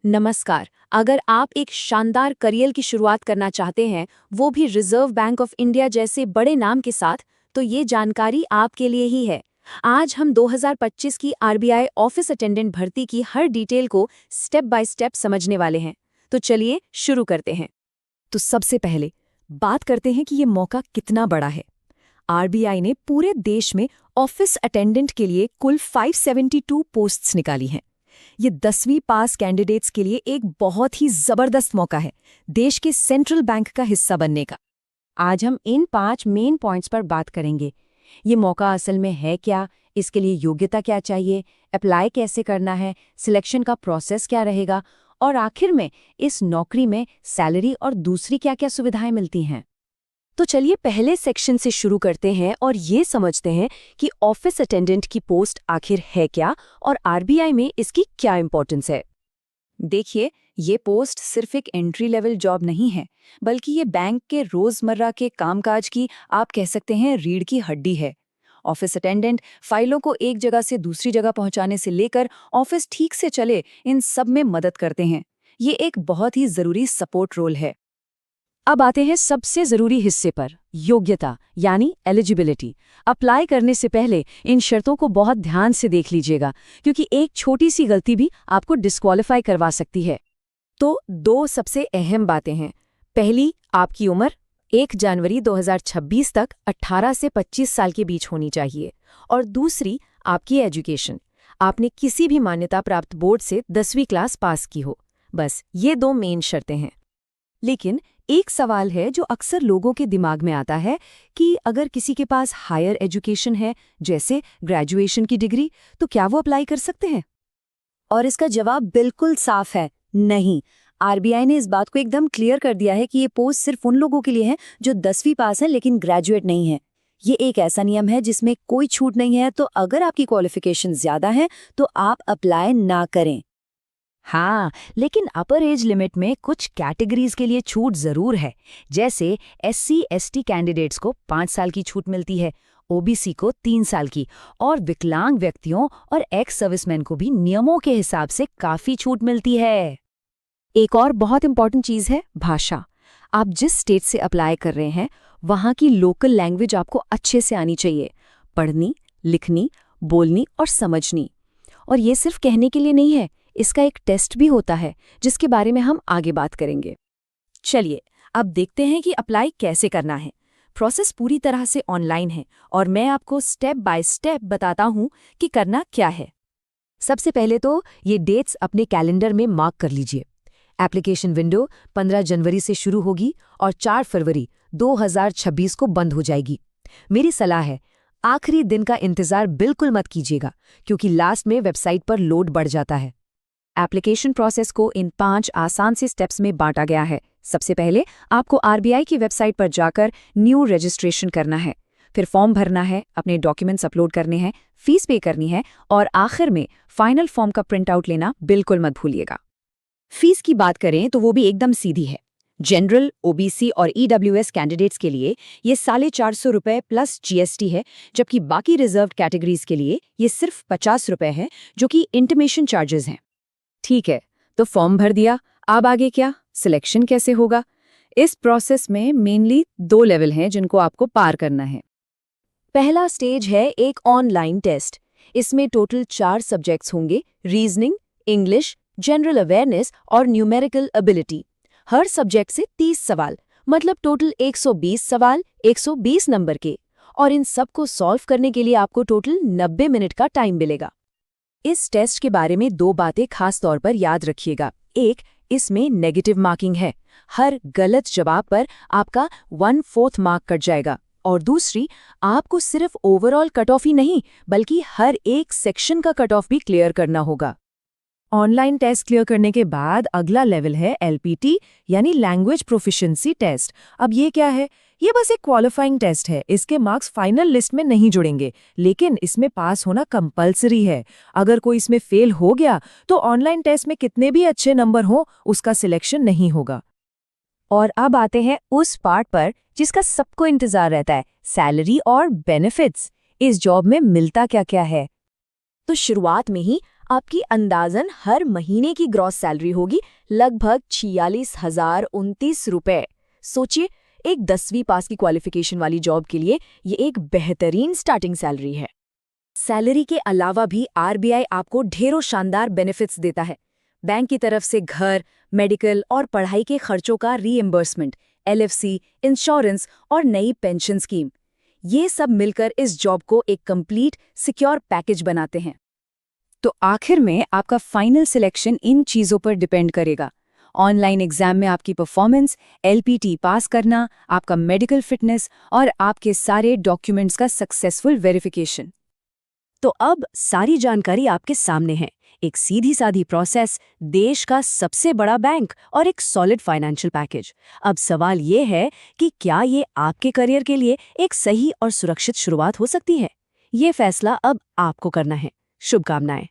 नमस्कार। अगर आप एक शानदार करियर की शुरुआत करना चाहते हैं, वो भी रिजर्व बैंक ऑफ इंडिया जैसे बड़े नाम के साथ, तो ये जानकारी आपके लिए ही है। आज हम 2025 की आरबीआई ऑफिस अटेंडेंट भर्ती की हर डिटेल को स्टेप बाय स्टेप समझने वाले हैं। तो चलिए शुरू करते हैं। तो सबसे पहले बात करते हैं कि ये मौका कितना बड़ा है। आरबीआई ने पूरे देश में ऑफिस अटेंडेंट के लिए कुल 572 पोस्ट्स निकाली हैं। ये 10वीं पास कैंडिडेट्स के लिए एक बहुत ही जबरदस्त मौका है देश के सेंट्रल बैंक का हिस्सा बनने का। आज हम इन 5 मेन पॉइंट्स पर बात करेंगे। ये मौका असल में है क्या, इसके लिए योग्यता क्या चाहिए, अप्लाई कैसे करना है, सिलेक्शन का प्रोसेस क्या रहेगा और आखिर में इस नौकरी में सैलरी और दूसरी क्या-क्या सुविधाएं मिलती हैं। तो चलिए पहले सेक्शन से शुरू करते हैं और ये समझते हैं कि ऑफिस अटेंडेंट की पोस्ट आखिर है क्या और आरबीआई में इसकी क्या इंपॉर्टेंस है। देखिए, ये पोस्ट सिर्फ एक एंट्री लेवल जॉब नहीं है, बल्कि ये बैंक के रोजमर्रा के कामकाज की, आप कह सकते हैं, रीढ़ की हड्डी है। ऑफिस अटेंडेंट फाइलों को एक जगह से दूसरी जगह पहुंचाने से लेकर ऑफिस ठीक से चले, इन सब में मदद करते हैं। ये एक बहुत ही जरूरी सपोर्ट रोल है। अब आते हैं सबसे जरूरी हिस्से पर, योग्यता यानी एलिजिबिलिटी। अप्लाई करने से पहले इन शर्तों को बहुत ध्यान से देख लीजिएगा, क्योंकि एक छोटी सी गलती भी आपको डिस्क्वालीफाई करवा सकती है। तो दो सबसे अहम बातें हैं। पहली, आपकी उम्र 1 जनवरी 2026 तक 18 से 25 साल के बीच होनी चाहिए। और दूसरी, आपकी एजुकेशन। आपने किसी भी मान्यता प्राप्त बोर्ड से 10वीं क्लास पास की हो। बस ये दो मेन शर्तें हैं। लेकिन एक सवाल है जो अक्सर लोगों के दिमाग में आता है कि अगर किसी के पास हायर एजुकेशन है, जैसे ग्रेजुएशन की डिग्री, तो क्या वो अप्लाई कर सकते हैं? और इसका जवाब बिल्कुल साफ है, नहीं। आरबीआई ने इस बात को एकदम क्लियर कर दिया है कि ये पोस्ट सिर्फ उन लोगों के लिए है जो 10वीं पास हैं लेकिन ग्रेजुएट नहीं है। ये एक ऐसा नियम है जिसमें कोई छूट नहीं है, तो अगर आपकी क्वालिफिकेशन ज्यादा है तो आप अप्लाई ना करें। हाँ, लेकिन अपर एज लिमिट में कुछ कैटेगरीज के लिए छूट जरूर है। जैसे SC/ST कैंडिडेट्स को 5 साल की छूट मिलती है, ओबीसी को 3 साल की, और विकलांग व्यक्तियों और एक्स सर्विसमैन को भी नियमों के हिसाब से काफी छूट मिलती है। एक और बहुत इंपॉर्टेंट चीज है भाषा। आप जिस स्टेट से अप्लाई कर रहे हैं, वहाँ की लोकल लैंग्वेज आपको अच्छे से आनी चाहिए, पढ़नी, लिखनी, बोलनी और समझनी। और ये सिर्फ कहने के लिए नहीं है, इसका एक टेस्ट भी होता है जिसके बारे में हम आगे बात करेंगे। चलिए अब देखते हैं कि अप्लाई कैसे करना है। प्रोसेस पूरी तरह से ऑनलाइन है और मैं आपको स्टेप बाय स्टेप बताता हूं कि करना क्या है। सबसे पहले तो ये डेट्स अपने कैलेंडर में मार्क कर लीजिए। एप्लीकेशन विंडो 15 जनवरी से शुरू होगी और 4 फरवरी 2026 को बंद हो जाएगी। मेरी सलाह है, आखिरी दिन का इंतजार बिल्कुल मत कीजिएगा, क्योंकि लास्ट में वेबसाइट पर लोड बढ़ जाता है। एप्लीकेशन प्रोसेस को इन 5 आसान से स्टेप्स में बांटा गया है। सबसे पहले आपको आरबीआई की वेबसाइट पर जाकर न्यू रजिस्ट्रेशन करना है, फिर फॉर्म भरना है, अपने डॉक्यूमेंट्स अपलोड करने हैं, फीस पे करनी है और आखिर में फाइनल फॉर्म का प्रिंट आउट लेना बिल्कुल मत भूलिएगा। फीस की बात करें तो वो भी एकदम सीधी है। जनरल, ओबीसी और ईडब्ल्यूएस कैंडिडेट्स के लिए ये 450 रुपये प्लस जीएसटी है, जबकि बाकी रिजर्व्ड कैटेगरीज के लिए ये सिर्फ 50 रुपये है, जो कि इंटीमेशन चार्जेस हैं। ठीक है, तो फॉर्म भर दिया, अब आगे क्या, सिलेक्शन कैसे होगा? इस प्रोसेस में मेनली 2 लेवल हैं जिनको आपको पार करना है। पहला स्टेज है एक ऑनलाइन टेस्ट। इसमें टोटल 4 सब्जेक्ट्स होंगे, रीजनिंग, इंग्लिश, जनरल अवेयरनेस और न्यूमेरिकल एबिलिटी। हर सब्जेक्ट से 30 सवाल, मतलब टोटल 120 सवाल 120 नंबर के, और इन सब को सॉल्व करने के लिए आपको टोटल 90 मिनट का टाइम मिलेगा। इस टेस्ट के बारे में 2 बातें खास तौर पर याद रखिएगा। एक, इसमें नेगेटिव मार्किंग है, हर गलत जवाब पर आपका 1/4 मार्क कट जाएगा। और दूसरी, आपको सिर्फ ओवरऑल कट ऑफ ही नहीं, बल्कि हर एक सेक्शन का कट ऑफ भी क्लियर करना होगा। ऑनलाइन टेस्ट क्लियर करने के बाद अगला लेवल है एलपीटी यानी लैंग्वेज प्रोफिशिएंसी टेस्ट। अब ये क्या है? ये बस एक क्वालिफाइंग टेस्ट है। इसके मार्क्स फाइनल लिस्ट में नहीं जुड़ेंगे, लेकिन इसमें पास होना कंपलसरी है। अगर कोई इसमें फेल हो गया तो ऑनलाइन टेस्ट में कितने भी अच्छे नंबर हो, उसका सिलेक्शन नहीं होगा। और अब आते हैं उस पार्ट पर जिसका सबको इंतजार रहता है, सैलरी और बेनिफिट्स। इस जॉब में मिलता क्या क्या है? तो शुरुआत में ही आपकी अंदाजन हर महीने की ग्रॉस सैलरी होगी लगभग 46,029 रुपए। सोचिए, एक 10वीं पास की क्वालिफिकेशन वाली जॉब के लिए ये एक बेहतरीन स्टार्टिंग सैलरी है। सैलरी के अलावा भी आरबीआई आपको ढेरों शानदार बेनिफिट्स देता है। बैंक की तरफ से घर, मेडिकल और पढ़ाई के खर्चों का रीइंबर्समेंट, एलएफसी, इंश्योरेंस और नई पेंशन स्कीम। ये सब मिलकर इस जॉब को एक कंप्लीट सिक्योर पैकेज बनाते हैं। तो आखिर में आपका फाइनल सिलेक्शन इन चीज़ों पर डिपेंड करेगा। ऑनलाइन एग्जाम में आपकी परफॉर्मेंस, एलपीटी पास करना, आपका मेडिकल फिटनेस और आपके सारे डॉक्यूमेंट्स का सक्सेसफुल वेरिफिकेशन। तो अब सारी जानकारी आपके सामने है। एक सीधी साधी प्रोसेस, देश का सबसे बड़ा बैंक और एक सॉलिड फाइनेंशियल पैकेज। अब सवाल ये है कि क्या ये आपके करियर के लिए एक सही और सुरक्षित शुरुआत हो सकती है? ये फैसला अब आपको करना है। शुभकामनाएं।